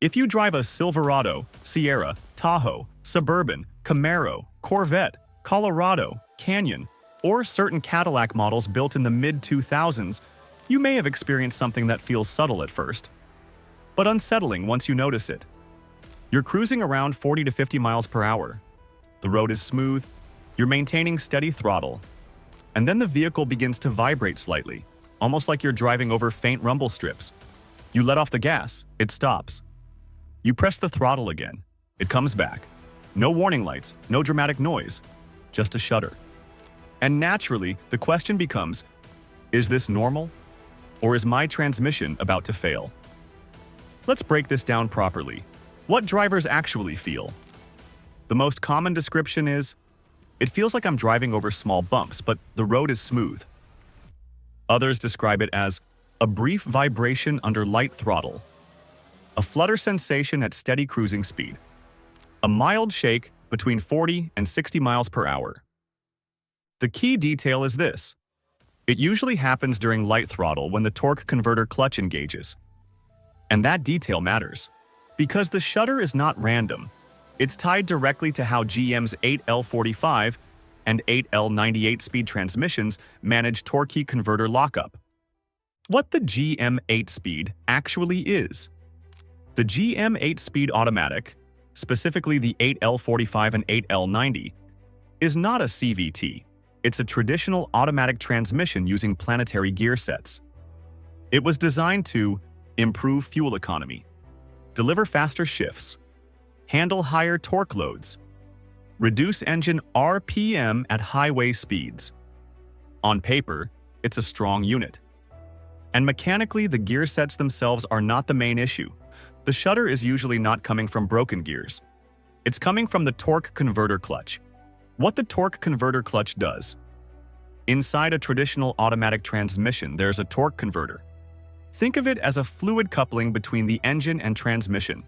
If you drive a Silverado, Sierra, Tahoe, Suburban, Camaro, Corvette, Colorado, Canyon, or certain Cadillac models built in the mid-2000s, you may have experienced something that feels subtle at first, but unsettling once you notice it. You're cruising around 40 to 50 miles per hour. The road is smooth, you're maintaining steady throttle, and then the vehicle begins to vibrate slightly, almost like you're driving over faint rumble strips. You let off the gas, it stops. You press the throttle again, it comes back. No warning lights, no dramatic noise, just a shudder. And naturally, the question becomes, is this normal? Or is my transmission about to fail? Let's break this down properly. What drivers actually feel? The most common description is, it feels like I'm driving over small bumps, but the road is smooth. Others describe it as a brief vibration under light throttle, a flutter sensation at steady cruising speed, a mild shake between 40 and 60 miles per hour. The key detail is this. It usually happens during light throttle when the torque converter clutch engages. And that detail matters, because the shudder is not random. It's tied directly to how GM's 8L45 and 8L98 speed transmissions manage torque converter lockup. What the GM 8-speed actually is. The GM 8-speed automatic, specifically the 8L45 and 8L90, is not a CVT. It's a traditional automatic transmission using planetary gear sets. It was designed to improve fuel economy, deliver faster shifts, handle higher torque loads, reduce engine RPM at highway speeds. On paper, it's a strong unit. And mechanically, the gear sets themselves are not the main issue. The shudder is usually not coming from broken gears. It's coming from the torque converter clutch. What the torque converter clutch does. Inside a traditional automatic transmission, there's a torque converter. Think of it as a fluid coupling between the engine and transmission.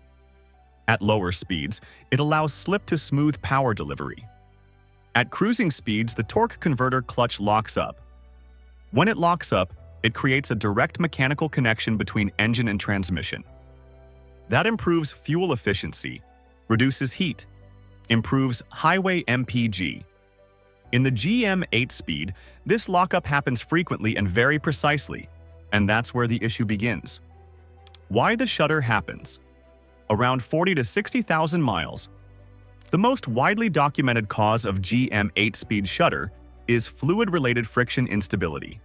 At lower speeds, it allows slip to smooth power delivery. At cruising speeds, the torque converter clutch locks up. When it locks up, it creates a direct mechanical connection between engine and transmission. That improves fuel efficiency, reduces heat, improves highway MPG. In the GM 8-speed, this lockup happens frequently and very precisely, and that's where the issue begins. Why the shudder happens? Around 40 to 60,000 miles. The most widely documented cause of GM 8-speed shudder is fluid-related friction instability.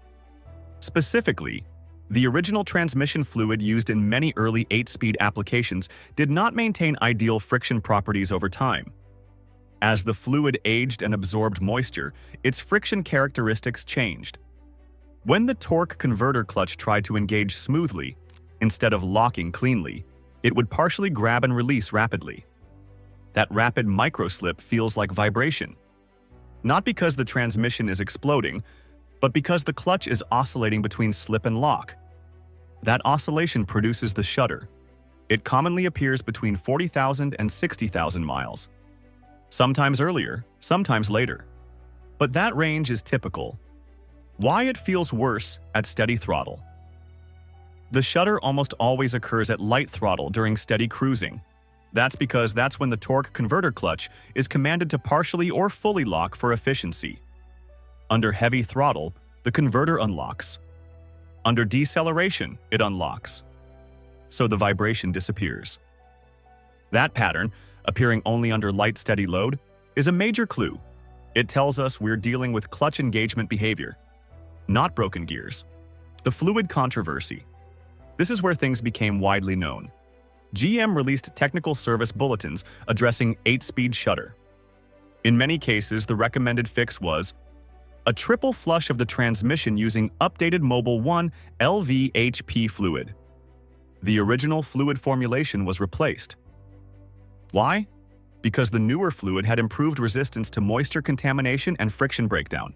Specifically, the original transmission fluid used in many early 8-speed applications did not maintain ideal friction properties over time. As the fluid aged and absorbed moisture, its friction characteristics changed. When the torque converter clutch tried to engage smoothly, instead of locking cleanly, it would partially grab and release rapidly. That rapid microslip feels like vibration. Not because the transmission is exploding, but because the clutch is oscillating between slip and lock. That oscillation produces the shudder. It commonly appears between 40,000 and 60,000 miles. Sometimes earlier, sometimes later. But that range is typical. Why it feels worse at steady throttle. The shudder almost always occurs at light throttle during steady cruising. That's because that's when the torque converter clutch is commanded to partially or fully lock for efficiency. Under heavy throttle, the converter unlocks. Under deceleration, it unlocks. So the vibration disappears. That pattern, appearing only under light steady load, is a major clue. It tells us we're dealing with clutch engagement behavior, not broken gears. The fluid controversy. This is where things became widely known. GM released technical service bulletins addressing 8-speed shudder. In many cases, the recommended fix was a triple flush of the transmission using updated Mobile 1 LVHP fluid. The original fluid formulation was replaced. Why? Because the newer fluid had improved resistance to moisture contamination and friction breakdown.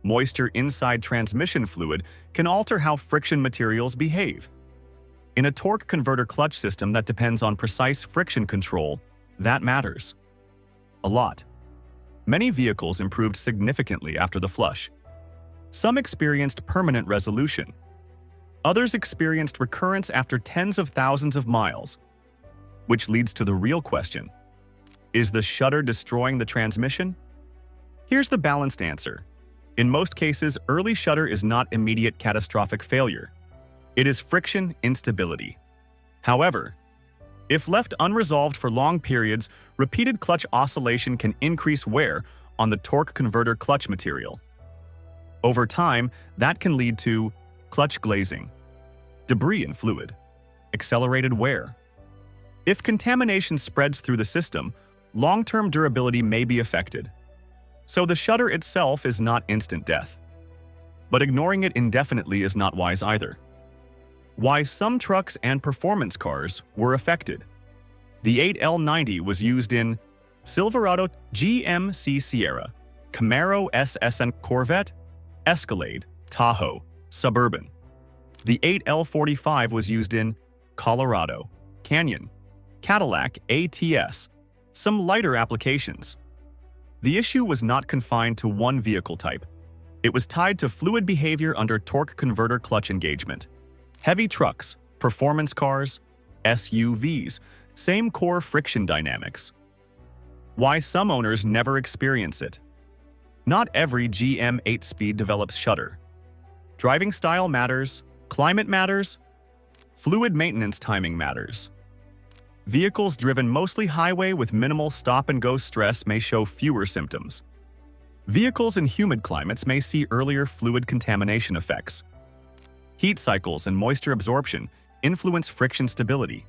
Moisture inside transmission fluid can alter how friction materials behave. In a torque converter clutch system that depends on precise friction control, that matters a lot. Many vehicles improved significantly after the flush. Some experienced permanent resolution. Others experienced recurrence after tens of thousands of miles. Which leads to the real question. Is the shudder destroying the transmission? Here's the balanced answer. In most cases, early shudder is not immediate catastrophic failure. It is friction instability. However, if left unresolved for long periods, repeated clutch oscillation can increase wear on the torque converter clutch material. Over time, that can lead to clutch glazing, debris in fluid, accelerated wear. If contamination spreads through the system, long-term durability may be affected. So the shudder itself is not instant death. But ignoring it indefinitely is not wise either. Why some trucks and performance cars were affected. The 8L90 was used in Silverado, GMC Sierra, Camaro SS and Corvette, Escalade, Tahoe, Suburban. The 8L45 was used in Colorado, Canyon, Cadillac ATS, some lighter applications. The issue was not confined to one vehicle type. It was tied to fluid behavior under torque converter clutch engagement. Heavy trucks, performance cars, SUVs, same core friction dynamics. Why some owners never experience it. Not every GM 8-speed develops shudder. Driving style matters, climate matters, fluid maintenance timing matters. Vehicles driven mostly highway with minimal stop-and-go stress may show fewer symptoms. Vehicles in humid climates may see earlier fluid contamination effects. Heat cycles and moisture absorption influence friction stability.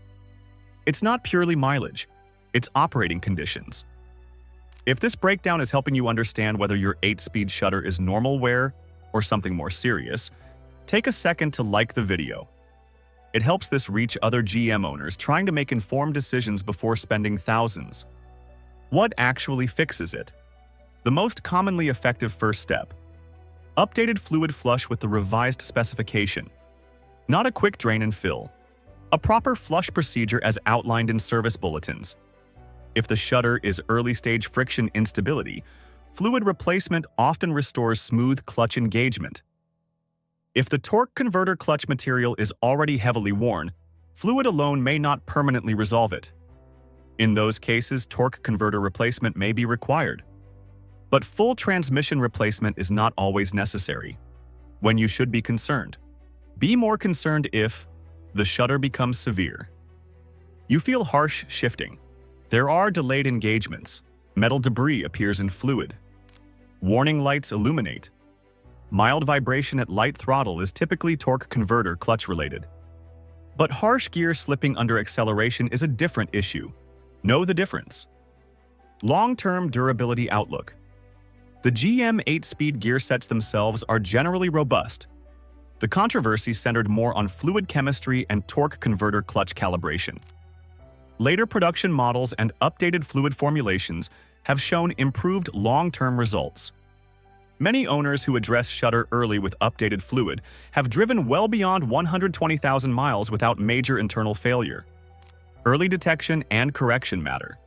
It's not purely mileage, it's operating conditions. If this breakdown is helping you understand whether your 8-speed shudder is normal wear or something more serious, take a second to like the video. It helps this reach other GM owners trying to make informed decisions before spending thousands. What actually fixes it? The most commonly effective first step. Updated fluid flush with the revised specification. Not a quick drain and fill. A proper flush procedure as outlined in service bulletins. If the shudder is early-stage friction instability, fluid replacement often restores smooth clutch engagement. If the torque converter clutch material is already heavily worn, fluid alone may not permanently resolve it. In those cases, torque converter replacement may be required. But full transmission replacement is not always necessary. When you should be concerned. Be more concerned if the shudder becomes severe. You feel harsh shifting. There are delayed engagements. Metal debris appears in fluid. Warning lights illuminate. Mild vibration at light throttle is typically torque converter clutch related. But harsh gear slipping under acceleration is a different issue. Know the difference. Long-term durability outlook. The GM 8-speed gear sets themselves are generally robust. The controversy centered more on fluid chemistry and torque converter clutch calibration. Later production models and updated fluid formulations have shown improved long-term results. Many owners who address shudder early with updated fluid have driven well beyond 120,000 miles without major internal failure. Early detection and correction matter.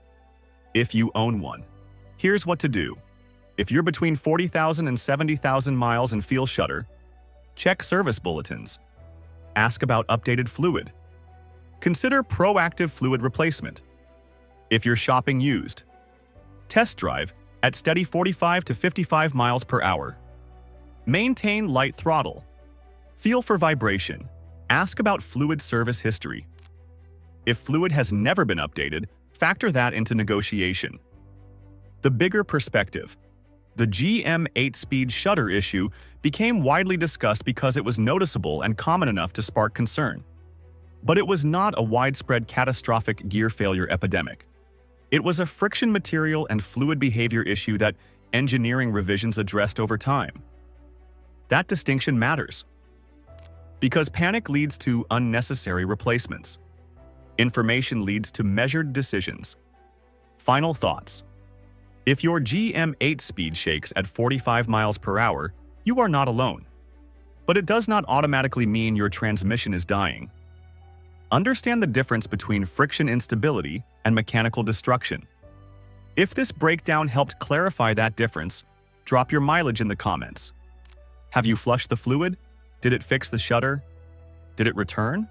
If you own one, here's what to do. If you're between 40,000 and 70,000 miles and feel shudder, check service bulletins. Ask about updated fluid. Consider proactive fluid replacement. If you're shopping used, test drive at steady 45 to 55 miles per hour. Maintain light throttle. Feel for vibration. Ask about fluid service history. If fluid has never been updated, factor that into negotiation. The bigger perspective. The GM 8-speed shudder issue became widely discussed because it was noticeable and common enough to spark concern. But it was not a widespread catastrophic gear failure epidemic. It was a friction material and fluid behavior issue that engineering revisions addressed over time. That distinction matters. Because panic leads to unnecessary replacements. Information leads to measured decisions. Final thoughts. If your GM 8-speed shakes at 45 miles per hour, you are not alone. But it does not automatically mean your transmission is dying. Understand the difference between friction instability and mechanical destruction. If this breakdown helped clarify that difference, drop your mileage in the comments. Have you flushed the fluid? Did it fix the shudder? Did it return?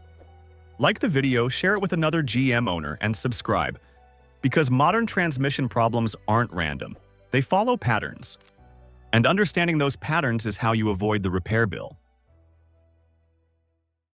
Like the video, share it with another GM owner, and subscribe. Because modern transmission problems aren't random. They follow patterns. And understanding those patterns is how you avoid the repair bill.